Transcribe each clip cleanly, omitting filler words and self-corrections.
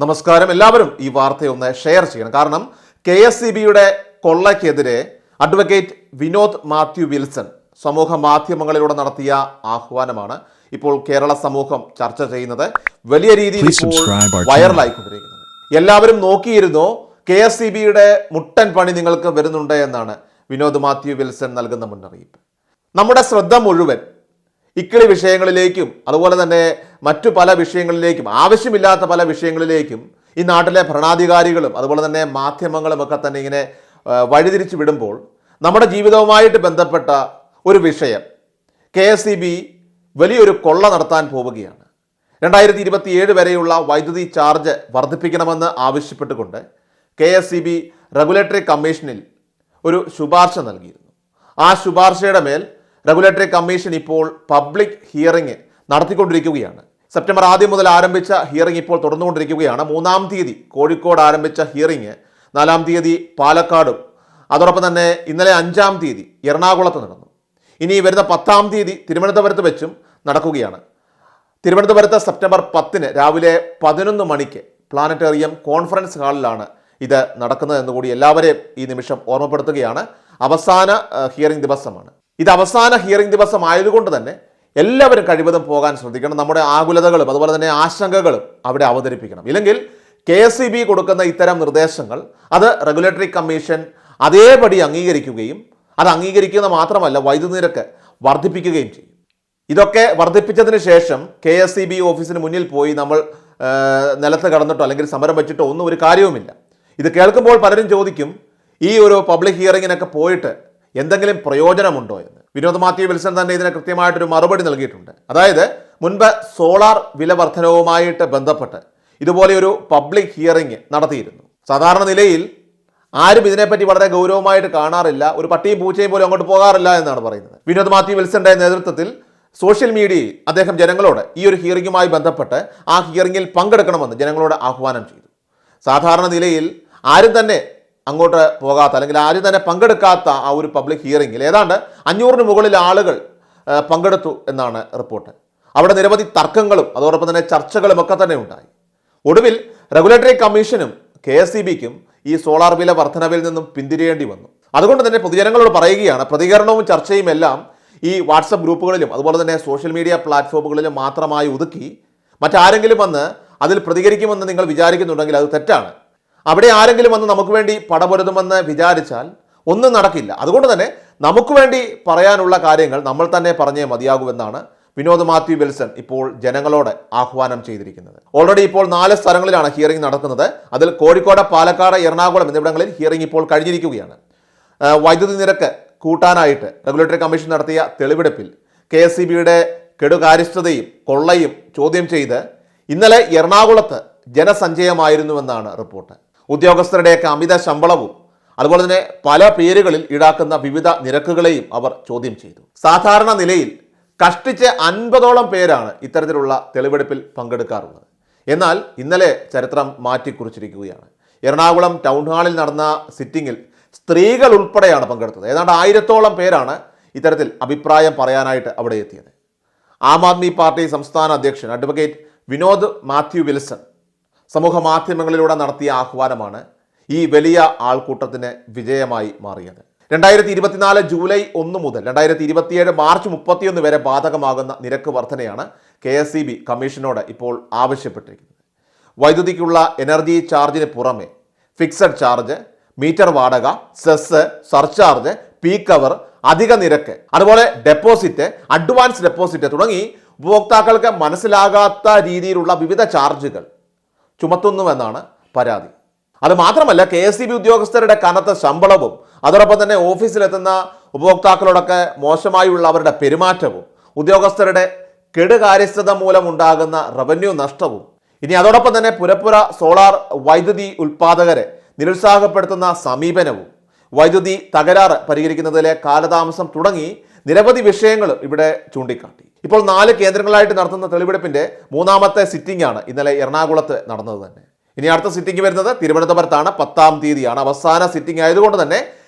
നമസ്കാരം. എല്ലാവരും ഈ വാർത്തയൊന്ന് ഷെയർ ചെയ്യണം. കാരണം KSEBയുടെ കൊള്ളയ്ക്കെതിരെ അഡ്വക്കേറ്റ് വിനോദ് മാത്യു വിൽസൺ സമൂഹ മാധ്യമങ്ങളിലൂടെ നടത്തിയ ആഹ്വാനമാണ് ഇപ്പോൾ കേരള സമൂഹം ചർച്ച ചെയ്യുന്നത്. വലിയ രീതിയിൽ വൈറലായിക്കൊണ്ടിരിക്കുന്നത്. എല്ലാവരും നോക്കിയിരുന്നോ, KSEBയുടെ മുട്ടൻ പണി നിങ്ങൾക്ക് വരുന്നുണ്ട് എന്നാണ് വിനോദ് മാത്യു വിൽസൺ നൽകുന്ന മുന്നറിയിപ്പ്. നമ്മുടെ ശ്രദ്ധ മുഴുവൻ ഇക്കിളി വിഷയങ്ങളിലേക്കും അതുപോലെ തന്നെ മറ്റു പല വിഷയങ്ങളിലേക്കും, ആവശ്യമില്ലാത്ത പല വിഷയങ്ങളിലേക്കും ഈ നാട്ടിലെ ഭരണാധികാരികളും അതുപോലെ തന്നെ മാധ്യമങ്ങളും ഒക്കെ തന്നെ ഇങ്ങനെ വഴിതിരിച്ചു വിടുമ്പോൾ നമ്മുടെ ജീവിതവുമായിട്ട് ബന്ധപ്പെട്ട ഒരു വിഷയം KSEB വലിയൊരു കൊള്ള നടത്താൻ പോവുകയാണ്. 2027 വരെയുള്ള വൈദ്യുതി ചാർജ് വർദ്ധിപ്പിക്കണമെന്ന് ആവശ്യപ്പെട്ടുകൊണ്ട് KSEB റെഗുലേറ്ററി കമ്മീഷനിൽ ഒരു ശുപാർശ നൽകിയിരുന്നു. ആ ശുപാർശയുടെ മേൽ റെഗുലേറ്ററി കമ്മീഷൻ ഇപ്പോൾ പബ്ലിക് ഹിയറിംഗ് നടത്തിക്കൊണ്ടിരിക്കുകയാണ്. സെപ്റ്റംബർ 1 മുതൽ ആരംഭിച്ച ഹിയറിംഗ് ഇപ്പോൾ തുടർന്നുകൊണ്ടിരിക്കുകയാണ്. 3-ാം തീയതി കോഴിക്കോട് ആരംഭിച്ച ഹിയറിംഗ് 4-ാം തീയതി പാലക്കാടും അതോടൊപ്പം തന്നെ ഇന്നലെ 5-ാം തീയതി എറണാകുളത്ത് നടന്നു. ഇനി വരുന്ന 10-ാം തീയതി തിരുവനന്തപുരത്ത് വെച്ചും നടക്കുകയാണ്. തിരുവനന്തപുരത്ത് സെപ്റ്റംബർ 10 രാവിലെ 11 മണിക്ക് പ്ലാനറ്റേറിയം കോൺഫറൻസ് ഹാളിലാണ് ഇത് നടക്കുന്നതെന്ന് കൂടി എല്ലാവരെയും ഈ നിമിഷം ഓർമ്മപ്പെടുത്തുകയാണ്. അവസാന ഹിയറിംഗ് ദിവസമാണ്. ഇത് അവസാന ഹിയറിംഗ് ദിവസം ആയതുകൊണ്ട് തന്നെ എല്ലാവരും കഴിവതും പോകാൻ ശ്രദ്ധിക്കണം. നമ്മുടെ ആകുലതകളും അതുപോലെ തന്നെ ആശങ്കകളും അവിടെ അവതരിപ്പിക്കണം. ഇല്ലെങ്കിൽ KSEB കൊടുക്കുന്ന ഇത്തരം നിർദ്ദേശങ്ങൾ അത് റെഗുലേറ്ററി കമ്മീഷൻ അതേപടി അംഗീകരിക്കുകയും അത് അംഗീകരിക്കുന്ന മാത്രമല്ല വൈദ്യുതി നിരക്ക് വർദ്ധിപ്പിക്കുകയും ചെയ്യും. ഇതൊക്കെ വർദ്ധിപ്പിച്ചതിന് ശേഷം KSEB ഓഫീസിന് മുന്നിൽ പോയി നമ്മൾ നിലത്ത് കടന്നിട്ടോ അല്ലെങ്കിൽ സമരം വെച്ചിട്ടോ ഒന്നും ഒരു കാര്യവുമില്ല. ഇത് കേൾക്കുമ്പോൾ പലരും ചോദിക്കും, ഈ ഒരു പബ്ലിക് ഹിയറിങ്ങിനൊക്കെ പോയിട്ട് എന്തെങ്കിലും പ്രയോജനമുണ്ടോ എന്ന്. വിനോദ് മാത്യു വിൽസൺ തന്നെ ഇതിന് കൃത്യമായിട്ടൊരു മറുപടി നൽകിയിട്ടുണ്ട്. അതായത് മുൻപ് സോളാർ വില വർധനവുമായിട്ട് ബന്ധപ്പെട്ട് ഇതുപോലെ ഒരു പബ്ലിക് ഹിയറിംഗ് നടത്തിയിരുന്നു. സാധാരണ നിലയിൽ ആരും ഇതിനെപ്പറ്റി വളരെ ഗൗരവമായിട്ട് കാണാറില്ല, ഒരു പട്ടിയും പൂച്ചയും പോലും അങ്ങോട്ട് പോകാറില്ല എന്നാണ് പറയുന്നത്. വിനോദ് മാത്യു വിൽസന്റെ നേതൃത്വത്തിൽ സോഷ്യൽ മീഡിയയിൽ അദ്ദേഹം ജനങ്ങളോട് ഈ ഒരു ഹിയറിംഗുമായി ബന്ധപ്പെട്ട് ആ ഹിയറിംഗിൽ പങ്കെടുക്കണമെന്ന് ജനങ്ങളോട് ആഹ്വാനം ചെയ്തു. സാധാരണ നിലയിൽ ആരും തന്നെ അങ്ങോട്ട് പോകാത്ത അല്ലെങ്കിൽ ആരും തന്നെ പങ്കെടുക്കാത്ത ആ ഒരു പബ്ലിക് ഹിയറിംഗിൽ ഏതാണ്ട് 500-ന് മുകളിൽ ആളുകൾ പങ്കെടുത്തു എന്നാണ് റിപ്പോർട്ട്. അവിടെ നിരവധി തർക്കങ്ങളും അതോടൊപ്പം തന്നെ ചർച്ചകളും ഒക്കെ തന്നെ ഉണ്ടായി. ഒടുവിൽ റെഗുലേറ്ററി കമ്മീഷനും KSEBക്കും ഈ സോളാർ വില വർധനവിൽ നിന്നും പിന്തിരിയേണ്ടി വന്നു. അതുകൊണ്ട് തന്നെ പൊതുജനങ്ങളോട് പറയുകയാണ്, പ്രതികരണവും ചർച്ചയും എല്ലാം ഈ വാട്സപ്പ് ഗ്രൂപ്പുകളിലും അതുപോലെ തന്നെ സോഷ്യൽ മീഡിയ പ്ലാറ്റ്ഫോമുകളിലും മാത്രമായി ഒതുക്കി മറ്റാരെങ്കിലും വന്ന് അതിൽ പ്രതികരിക്കുമെന്ന് നിങ്ങൾ വിചാരിക്കുന്നുണ്ടെങ്കിൽ അത് തെറ്റാണ്. അവിടെ ആരെങ്കിലും വന്ന് നമുക്ക് വേണ്ടി പടപൊരുതുമെന്ന് വിചാരിച്ചാൽ ഒന്നും നടക്കില്ല. അതുകൊണ്ട് തന്നെ നമുക്ക് വേണ്ടി പറയാനുള്ള കാര്യങ്ങൾ നമ്മൾ തന്നെ പറഞ്ഞേ മതിയാകുമെന്നാണ് വിനോദ് മാത്യു വിൽസൺ ഇപ്പോൾ ജനങ്ങളോട് ആഹ്വാനം ചെയ്തിരിക്കുന്നത്. ഓൾറെഡി ഇപ്പോൾ 4 സ്ഥലങ്ങളിലാണ് ഹിയറിംഗ് നടക്കുന്നത്. അതിൽ കോഴിക്കോട്, പാലക്കാട്, എറണാകുളം എന്നിവിടങ്ങളിൽ ഹിയറിംഗ് ഇപ്പോൾ കഴിഞ്ഞിരിക്കുകയാണ്. വൈദ്യുതി നിരക്ക് കൂട്ടാനായിട്ട് റെഗുലേറ്ററി കമ്മീഷൻ നടത്തിയ തെളിവെടുപ്പിൽ KSEBയുടെ കെടുകാര്യസ്ഥതയും കൊള്ളയും ചോദ്യം ചെയ്ത് ഇന്നലെ എറണാകുളത്ത് ജനസഞ്ചയമായിരുന്നുവെന്നാണ് റിപ്പോർട്ട്. ഉദ്യോഗസ്ഥരുടെയൊക്കെ അമിത ശമ്പളവും അതുപോലെ തന്നെ പല പേരുകളിൽ ഈടാക്കുന്ന വിവിധ നിരക്കുകളെയും അവർ ചോദ്യം ചെയ്തു. സാധാരണ നിലയിൽ കഷ്ടിച്ച് 50ഓളം പേരാണ് ഇത്തരത്തിലുള്ള തെളിവെടുപ്പിൽ പങ്കെടുക്കാറുള്ളത്. എന്നാൽ ഇന്നലെ ചരിത്രം മാറ്റിക്കുറിച്ചിരിക്കുകയാണ്. എറണാകുളം ടൗൺ ഹാളിൽ നടന്ന സിറ്റിംഗിൽ സ്ത്രീകൾ ഉൾപ്പെടെയാണ് പങ്കെടുത്തത്. ഏതാണ്ട് 1000ഓളം പേരാണ് ഇത്തരത്തിൽ അഭിപ്രായം പറയാനായിട്ട് അവിടെ എത്തിയത്. ആം ആദ്മി പാർട്ടി സംസ്ഥാന അധ്യക്ഷൻ അഡ്വക്കേറ്റ് വിനോദ് മാത്യു വിൽസൺ സമൂഹ മാധ്യമങ്ങളിലൂടെ നടത്തിയ ആഹ്വാനമാണ് ഈ വലിയ ആൾക്കൂട്ടത്തിന് വിജയമായി മാറിയത്. 2024 ജൂലൈ 1 മുതൽ 2027 മാർച്ച് 31 വരെ ബാധകമാകുന്ന നിരക്ക് വർധനയാണ് KSEB കമ്മീഷനോട് ഇപ്പോൾ ആവശ്യപ്പെട്ടിരിക്കുന്നത്. വൈദ്യുതിക്കുള്ള എനർജി ചാർജിന് പുറമെ ഫിക്സഡ് ചാർജ്, മീറ്റർ വാടക, സെസ്, സർചാർജ്, പീക്ക് അവർ, അധിക നിരക്ക്, അതുപോലെ ഡെപ്പോസിറ്റ്, അഡ്വാൻസ് ഡെപ്പോസിറ്റ് തുടങ്ങി ഉപഭോക്താക്കൾക്ക് മനസ്സിലാകാത്ത രീതിയിലുള്ള വിവിധ ചാർജുകൾ ചുമത്തുന്നുവെന്നാണ് പരാതി. അത് മാത്രമല്ല KSEB ഉദ്യോഗസ്ഥരുടെ കനത്ത ശമ്പളവും അതോടൊപ്പം തന്നെ ഓഫീസിലെത്തുന്ന ഉപഭോക്താക്കളോടൊക്കെ മോശമായുള്ള അവരുടെ പെരുമാറ്റവും ഉദ്യോഗസ്ഥരുടെ കെടുകാര്യസ്ഥത മൂലമുണ്ടാകുന്ന റവന്യൂ നഷ്ടവും ഇനി അതോടൊപ്പം തന്നെ പുരപ്പുര സോളാർ വൈദ്യുതി ഉൽപ്പാദകരെ നിരുത്സാഹപ്പെടുത്തുന്ന സമീപനവും വൈദ്യുതി തകരാറ് പരിഹരിക്കുന്നതിലെ കാലതാമസം തുടങ്ങി നിരവധി വിഷയങ്ങളും ഇവിടെ ചൂണ്ടിക്കാട്ടി. ഇപ്പോൾ 4 കേന്ദ്രങ്ങളായിട്ട് നടത്തുന്ന തെളിവെടുപ്പിന്റെ 3-ാമത്തെ സിറ്റിംഗ് ആണ് ഇന്നലെ എറണാകുളത്ത് നടന്നത് തന്നെ. ഇനി അടുത്ത സിറ്റിംഗ് വരുന്നത് തിരുവനന്തപുരത്താണ്. 10-ാം തീയതിയാണ് അവസാന സിറ്റിംഗ് ആയതുകൊണ്ട് തന്നെ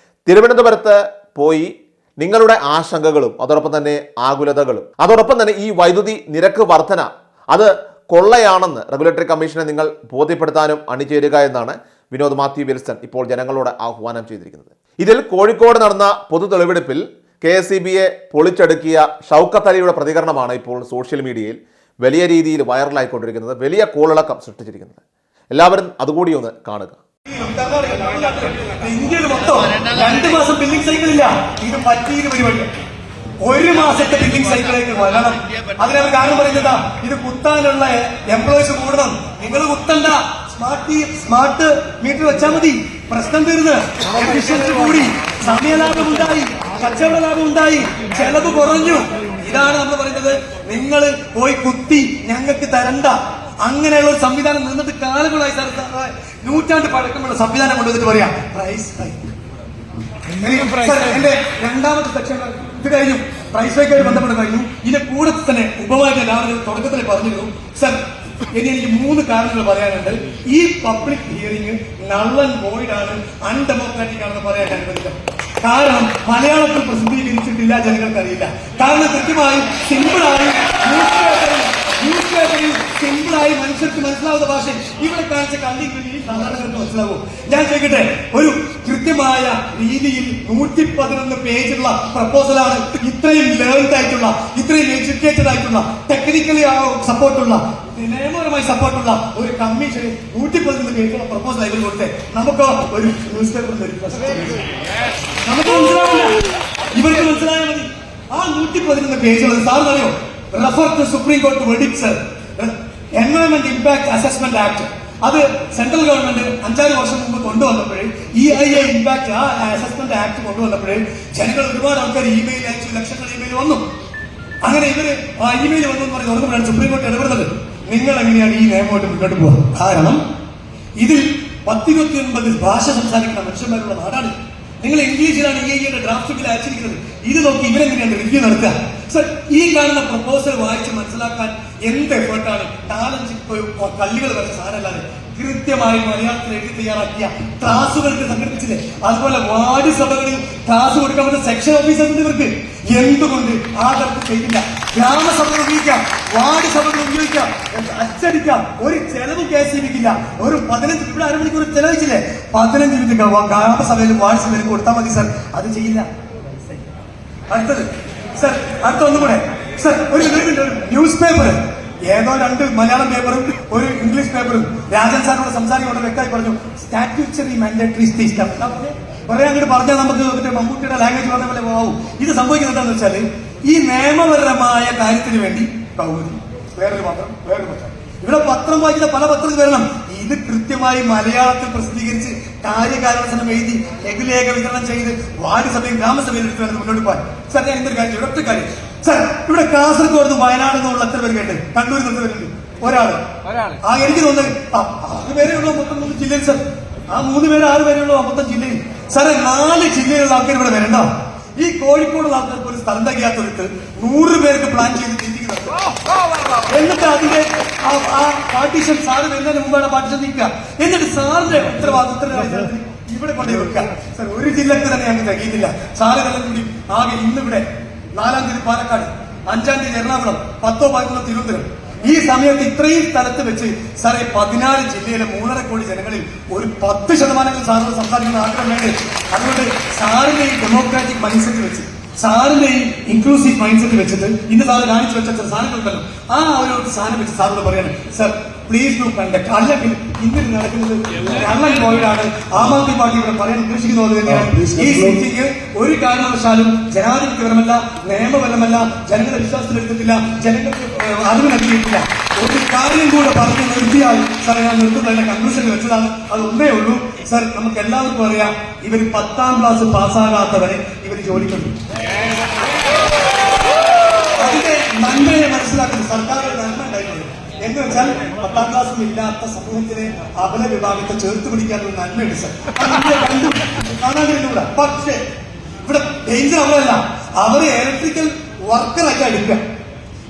തിരുവനന്തപുരത്ത് പോയി നിങ്ങളുടെ ആശങ്കകളും അതോടൊപ്പം തന്നെ ആകുലതകളും അതോടൊപ്പം തന്നെ ഈ വൈദ്യുതി നിരക്ക് വർധന അത് കൊള്ളയാണെന്ന് റെഗുലേറ്ററി കമ്മീഷനെ നിങ്ങൾ ബോധ്യപ്പെടുത്താനും അണിചേരുക എന്നാണ് വിനോദ് മാത്യു വിൽസൺ ഇപ്പോൾ ജനങ്ങളോട് ആഹ്വാനം ചെയ്തിരിക്കുന്നത്. ഇതിൽ കോഴിക്കോട് നടന്ന പൊതു തെളിവെടുപ്പിൽ KSEBയെ പൊളിച്ചടുക്കിയ ഷൗക്കത്ത് അലിയുടെ പ്രതികരണമാണ് ഇപ്പോൾ സോഷ്യൽ മീഡിയയിൽ വലിയ രീതിയിൽ വൈറലായിക്കൊണ്ടിരിക്കുന്നത്, വലിയ കോളിളക്കം സൃഷ്ടിച്ചിരിക്കുന്നത്. എല്ലാവരും അതുകൂടി ഒന്ന് കാണുക. ഇന്ത്യയിൽ മൊത്തം 2 മാസം ബില്ലിംഗ് സൈക്കിൾ ഇല്ല. ഇത് പറ്റിയൊരു പരിപാടി. 1 മാസത്തെ ബില്ലിംഗ് സൈക്കിളിലേക്ക് വരണം. അതിനവർ കാരണം പറയുന്നതാ, ഇത് കുത്താനുള്ള എംപ്ലോയീസ് കൂടണം. നിങ്ങൾ കുത്തണ്ട, സ്മാർട്ട് മീറ്റർ വെച്ചാൽ മതി, പ്രശ്നം തീർന്ന്. എഫിഷ്യൻസി കൂടി, സമയലാഭം ഉണ്ടായി, കച്ചവട ലാഭം ഉണ്ടായി, ചെലവ് കുറഞ്ഞു. ഇതാണ് നമ്മൾ പറയുന്നത്. നിങ്ങൾ പോയി കുത്തി ഞങ്ങൾക്ക് തരണ്ട. അങ്ങനെയുള്ള ഒരു സംവിധാനം നിന്നിട്ട് കാലങ്ങളായി, നൂറ്റാണ്ട് പഴക്കമുള്ള സംവിധാനം കൊണ്ടുവന്നിട്ട് പറയാം പ്രൈസ് ഹൈക്ക്. എന്റെ രണ്ടാമത്തെ സെക്ഷൻ ഇത് കഴിഞ്ഞു, പ്രൈസ് ഹൈക്കുമായി ബന്ധപ്പെട്ട് കഴിഞ്ഞു. ഇതിന്റെ കൂടെ തന്നെ ഉപമായിട്ട് എല്ലാവരും തുടക്കത്തിൽ പറഞ്ഞിരുന്നു. സർ, ഇനി എനിക്ക് 3 കാരണങ്ങൾ പറയാനുണ്ട്. ഈ public hearing null and void ആണ്, അൺഡെമോക്രാറ്റിക് ആണെന്ന് പറയാൻ അനുവദിക്കാം. കാരണം മലയാളത്തിൽ പ്രസിദ്ധീകരിച്ചിട്ടില്ല, ജനങ്ങൾക്കറിയില്ല. കാരണം കൃത്യമായി സിമ്പിളായി ന്യൂസ് പേപ്പറിൽ സിമ്പിളായി മനുഷ്യർക്ക് മനസ്സിലാവുന്ന ഭാഷയിൽ ഇവിടെ കാണിച്ച കള്ളിക്കുള്ളിൽ സാധാരണക്കാർക്ക് മനസ്സിലാവും. ഞാൻ ചോദിക്കട്ടെ, ഒരു കൃത്യമായ രീതിയിൽ 111 പേജുള്ള പ്രപ്പോസലാണ്. ഇത്രയും ലേൺഡ് ആയിട്ടുള്ള, ഇത്രയും എഡ്യൂക്കേറ്റഡ് ആയിട്ടുള്ള, ടെക്നിക്കലി സപ്പോർട്ടുള്ള, നിയമപരമായി സപ്പോർട്ടുള്ള ഒരു കമ്മീഷന് 111 പേജുള്ള പ്രപ്പോസൽ ഇവർ കൊടുത്തേ. നമുക്ക് ഒരു ന്യൂസ് പേപ്പറിൽ നമുക്ക് മനസ്സിലാവില്ല, ഇവർക്ക് മനസ്സിലായാൽ മതി. ആ 111 പേജുള്ളത് സാറിനറിയോ? റെഫർ ടു സുപ്രീം കോടതി വെർഡിക്ട്സ്, എൻവയോൺമെന്റ് ഇമ്പാക്ട് അസസ്മെന്റ് ആക്ട്. അത് സെൻട്രൽ ഗവൺമെന്റ് 5-6 വർഷം മുമ്പ് കൊണ്ടുവന്നപ്പോഴേ, EIA ഇമ്പാക്ട് ആ അസസ്മെന്റ് ആക്ട് കൊണ്ടുവന്നപ്പോഴേ ജനങ്ങൾ ഒരുപാട് ആൾക്കാർ ഇമെയിൽ അയച്ചു, ലക്ഷങ്ങൾ ഇമെയിൽ വന്നു. അങ്ങനെ ഇവര് ആ ഇമെയിൽ വന്നു എന്ന് പറഞ്ഞ് തുടങ്ങുമ്പോഴാണ് സുപ്രീം കോടതി ഇടപെടുന്നത്. നിങ്ങൾ എങ്ങനെയാണ് ഈ നിയമമായിട്ട് മുന്നോട്ട് പോകുക? കാരണം ഇതിൽ 129 ഭാഷ സംസാരിക്കുന്ന മനുഷ്യന്മാരുള്ള നാടാണ്. നിങ്ങൾ ഇംഗ്ലീഷിലാണ് EIA ഡ്രാഫ്റ്റ് ബിൽ അയച്ചിരിക്കുന്നത്. ഇത് നോക്കി ഇവരെങ്ങനെയാണ് റിവ്യൂ നടത്തുക? സർ, ഈ കാണുന്ന പ്രപ്പോസൽ വായിച്ച് മനസ്സിലാക്കാൻ എന്ത് എഫേർട്ടാണ്. 4-5 കല്ലുകൾ വരെ സാരല്ലാതെ കൃത്യമായി മലയാളത്തിൽ എഴുതി തയ്യാറാക്കിയ ക്ലാസുകൾക്ക് സംഘടിപ്പിച്ചില്ലേ? അതുപോലെ വാർഡ് സഭകളിൽ ക്ലാസ് കൊടുക്കാൻ പറ്റുന്ന സെക്ഷൻ ഓഫീസറിന്റെ ഇവർക്ക് എന്തുകൊണ്ട് ആ തരത്തിൽ ചെയ്തില്ല? ഗ്രാമസഭകൾ ഉപയോഗിക്കാം, വാർഡ് സഭകൾ ഉപയോഗിക്കാം, അച്ചടിക്കാം. ഒരു ചെലവ് KSEBിക്കില്ല. ഒരു 15 ഇവിടെ അരമണിക്കൂർ ചെലവഴിച്ചില്ലേ? 15 മിനിറ്റ് ഗ്രാമസഭയിലും വാർഡ് സഭയിലും കൊടുത്താൽ മതി സർ. അത് ചെയ്യില്ല. അടുത്തത് സർ, അടുത്ത ഒന്നുകൂടെ സർ, ഒരു ന്യൂസ് പേപ്പർ, ഏതോ 2 മലയാളം പേപ്പറും ഒരു ഇംഗ്ലീഷ് പേപ്പറും രാജൻ സാറിനോട് സംസാരിക്കൊണ്ട് വ്യക്തമായി പറഞ്ഞു, സ്റ്റാറ്റ്യൂട്ടറി മാൻഡേറ്ററി സിസ്റ്റം. കുറെ അങ്ങോട്ട് പറഞ്ഞാൽ നമുക്ക് മമ്മൂട്ടിയുടെ ലാംഗ്വേജ് പറഞ്ഞ പോലെ പോവും. ഇത് സംഭവിക്കുന്നത് എന്താണെന്ന് വെച്ചാൽ, ഈ നിയമപരമായ കാര്യത്തിന് വേണ്ടി കൗമുദി, വേറൊരു പത്രം, വേറൊരു പത്രം, ഇവിടെ പത്രം വായിക്കുന്ന പല പത്രത്തിൽ വരണം. ഇത് കൃത്യമായി മലയാളത്തിൽ പ്രസിദ്ധീകരിച്ച് കാര്യകാരണ എഴുതി ലഘുലേഖ വിതരണം ചെയ്ത് വാർഡ് സഭയും ഗ്രാമസഭയും എടുത്ത് വേണം മുന്നോട്ട് പോകാൻ. സാർ, ഞാൻ എന്തൊരു കാര്യം, ഒരൊറ്റ കാര്യം സാർ, ഇവിടെ കാസർഗോഡ് വയനാട് നിന്നുള്ള എത്ര പേര് കേട്ട്? കണ്ണൂരിൽ നിന്ന് വരുന്നുണ്ട് ഒരാള്. ആ എനിക്ക് തോന്നുന്നത് 6 പേരെയുള്ളൂ മൊത്തം 3 ജില്ലയിൽ സർ. ആ 3 പേര് 6 പേരെയുള്ളൂ മൊത്തം ജില്ലയിൽ. സാറേ, 4 ജില്ലയിലുള്ള ആൾക്കാർ ഇവിടെ വരണ്ട. ഈ കോഴിക്കോടുള്ള ആൾക്കാർക്ക് ഒരു സ്ഥലം തികയാത്തൊരുത്ത് 100 പേർക്ക് പ്ലാൻ ചെയ്ത് ചിന്തിക്കുന്നത്. എന്നിട്ട് അതിന്റെ ആ പാർട്ടീഷൻ സാറ് വരുന്നതിന് മുമ്പാണ് പാർട്ടീഷൻ നീക്കുക. എന്നിട്ട് സാറിന്റെ ഉത്തരവാദിത്തത്തിന് ഇവിടെ കൊണ്ടുപോയി വെക്കുക. സാർ, ഒരു ജില്ലക്ക് തന്നെ ഞങ്ങൾക്ക് തികയുന്നില്ല. സാറ് തന്നെ കൂടി ആകെ ഇന്നിവിടെ 4-ാം തീയതി പാലക്കാട്, 5-ാം തീയതി എറണാകുളം, 10-11 തിരുവനന്തപുരം. ഈ സമയത്ത് ഇത്രയും സ്ഥലത്ത് വെച്ച് സാറേ 14 ജില്ലയിലെ 3.5 കോടി ജനങ്ങളിൽ ഒരു 10% സാറിന് സംസാരിക്കുന്ന ആഗ്രഹം വേണ്ടേ? അതുകൊണ്ട് സാറിന്റെ ഈ ഡെമോക്രാറ്റിക് മൈൻഡ് സെറ്റ് വെച്ച്, സാറിന്റെ ഈ ഇൻക്ലൂസീവ് മൈൻഡ് സെറ്റ് വെച്ചിട്ട് ഇന്ന് സാറ് കാണിച്ചു വെച്ച ചില സാധനങ്ങളുണ്ടല്ലോ, ആ ഒരു സാധനം വെച്ച് സാറിനോട് പറയാണ്, സർ പ്ലീസ് ഡു കണ്ടക്ട്. അല്ലെങ്കിൽ ഇന്നിൽ നടക്കുന്നത് കള്ളൻ കോവിഡാണ്. ആം ആദ്മി പാർട്ടി ഇവിടെ പറയാൻ ഉദ്ദേശിക്കുന്നത് തന്നെയാണ്. ഈ മീറ്റിംഗ് ഒരു കാരണവശാലും ജനാധിപത്യപരമല്ല, നിയമപരമല്ല, ജനങ്ങളുടെ വിശ്വാസത്തിലെടുത്തിട്ടില്ല, ജനങ്ങൾക്ക് അറിവ് നൽകിയിട്ടില്ല. ഒരു കാര്യം കൂടെ പറഞ്ഞു നിർത്തിയാൽ സാർ, ഞാൻ നിർത്തുന്നതിന്റെ കൺക്ലൂഷനിൽ വെച്ചതാണ്. അത് ഒന്നേ ഉള്ളൂ സർ, നമുക്ക് എല്ലാവർക്കും അറിയാം, ഇവർ 10ാം ക്ലാസ് പാസ്സാകാത്തവരെ ഇവർ ജോലിക്കുണ്ട്. അതിന്റെ നന്മയെ മനസ്സിലാക്കുന്ന സർക്കാരിന്റെ നന്മ ഉണ്ടായിട്ടുണ്ട്. എന്ന് വെച്ചാൽ 10ാം ക്ലാസ്സും ഇല്ലാത്ത സമൂഹത്തിലെ അബല വിഭാഗത്തെ ചേർത്ത് പിടിക്കാനുള്ള നന്മയുണ്ട് സർ. കാണാതിരുന്നൂടെ. പക്ഷേ ഇവിടെ ഡേഞ്ചർ അവരല്ല, അവരെ ഇലക്ട്രിക്കൽ വർക്കറാക്കി എടുക്കുക.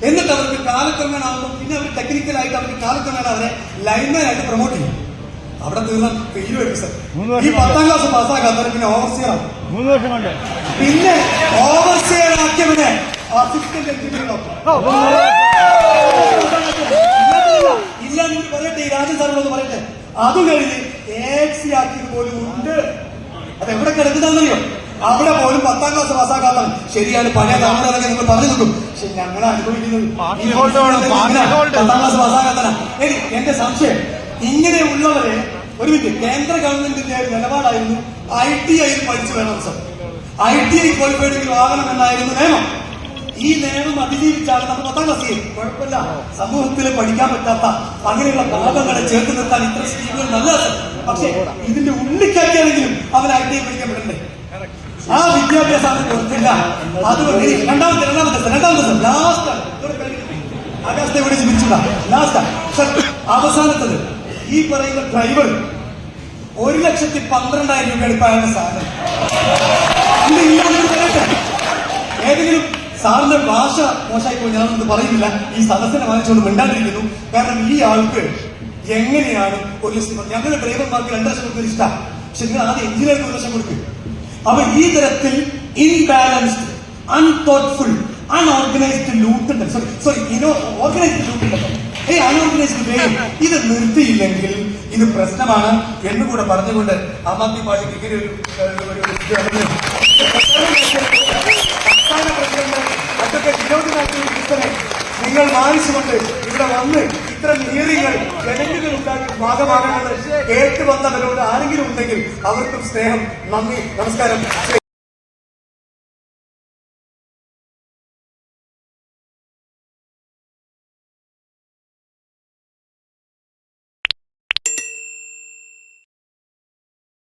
എന്നിട്ട് അവർക്ക് കാലക്രമേണ ആകുമ്പോൾ പിന്നെ അവർ ടെക്നിക്കലായിട്ട് അവർക്ക് കാലക്രമേണ അവരെ ലൈൻമാനായിട്ട് പ്രൊമോട്ട് ചെയ്യും. അവിടെ തീർന്നാൽ തീരുവരും സർ. ഈ 10ാം ക്ലാസ് പാസ്സാക്കാത്തവരെ പിന്നെ ഓവർസിയർ ആവും. 3 വർഷം കൊണ്ട് പിന്നെ ഓവർസിയർ ആക്കിയവനെ അസിസ്റ്റന്റ് എഞ്ചിനീയർ ഇല്ല നിങ്ങൾ പറയട്ടെ, ഈ രാജൻ സാറിനോട് പറയട്ടെ. അത് കഴിഞ്ഞ് ടാക്സി ആക്കിയത് പോലും ഉണ്ട്. അത് എവിടെ കിടക്കുന്നറിയോ? അവിടെ പോലും 10ാം ക്ലാസ് പാസ്സാക്കാത്താണ്. ശരിയാണ്, പഴയ താമരങ്ങളൊക്കെ നിങ്ങൾ പറഞ്ഞു നോക്കും. പക്ഷെ ഞങ്ങൾ അനുഭവിക്കുന്നത് 10ാം ക്ലാസ് പാസ്സാക്കാത്താണ്. എന്റെ സംശയം, ഇങ്ങനെയുള്ളവരെ ഒരു മിനിറ്റ്, കേന്ദ്ര ഗവൺമെന്റിന്റെ നിലപാടായിരുന്നു ITI പഠിച്ചു വേണം സർ, ITI ക്വാളിഫൈഡ് ആകണം എന്നായിരുന്നു നിയമം. ഈ നിയമം അതിജീവിച്ചാണ് നമ്മൾ 10ാം ക്ലാസ് ചെയ്യും, കുഴപ്പമില്ല. സമൂഹത്തിൽ പഠിക്കാൻ പറ്റാത്ത അങ്ങനെയുള്ള ഭാഗങ്ങളെ ചേർത്ത് നിർത്താൻ ഇത്തരം സ്കീമുകൾ നല്ലതാണ്. പക്ഷെ ഇതിന്റെ ഉള്ളിക്കാക്കിയാണെങ്കിലും അവൻ ITI പഠിക്കാൻ പറ്റണ്ടേ? ആ വിദ്യാഭ്യാസം അവന് കൊടുത്തില്ല. അതുകൊണ്ട് രണ്ടാമത്തെ ലാസ്റ്റ് ആകാശത്തെ വിളിച്ച് പിരിച്ചുള്ള ലാസ്റ്റ് സർ, അവസാനത്തത് ഈ പറയുന്ന ഡ്രൈവർ 1,12,000 രൂപയാണ് ഇപ്പൊ അയാളുടെ സാധനം. ഏതെങ്കിലും സാറിന്റെ ഭാഷ മോശമായി പോയി ഞാനൊന്നും പറയുന്നില്ല, ഈ സദസ്സിനെ വാങ്ങിച്ചുകൊണ്ട് മിണ്ടാണ്ടിരിക്കുന്നു. കാരണം ഈ ആൾക്ക് എങ്ങനെയാണ് 1 ലക്ഷം, ഞങ്ങളുടെ ഡ്രൈവർമാർക്ക് 2 ലക്ഷം കൊടുക്കുന്ന ഇഷ്ടമാണ്, പക്ഷെ നിങ്ങൾ ആദ്യം എഞ്ചിനീയർക്ക് 1 ലക്ഷം കൊടുക്കും. അപ്പൊ ഈ തരത്തിൽ ഇൻബാലൻസ്ഡ്, അൺതോട്ട്ഫുൾ, അൺഓർഗനൈസ്ഡ് ലൂട്ട് ഉണ്ട്. ഓർഗനൈസ്ഡ് ലൂട്ട് ഉണ്ടല്ലോ, അൺഓർഗനൈസ്ഡ് വേ ഇത് നിർത്തിയില്ലെങ്കിൽ ഇത് പ്രശ്നമാണ് എന്നുകൂടെ പറഞ്ഞുകൊണ്ട് ആം ആദ്മി പാർട്ടിക്ക് ഇങ്ങനെ ഒരു സംസ്ഥാന പ്രസിഡന്റ് അഡ്വക്കേറ്റ് വിനോദ് മാത്യു വിൽസനെ നിങ്ങൾ മാനിച്ചുകൊണ്ട് ഇവിടെ വന്ന് ഇത്തരം ഹിയറിങ്ങൾ ജനങ്ങൾ ഉണ്ടാക്കി ഭാഗമാകണമെന്ന് കേട്ടുവന്നവരോട് ആരെങ്കിലും ഉണ്ടെങ്കിൽ അവർക്കും സ്നേഹം, നന്ദി, നമസ്കാരം.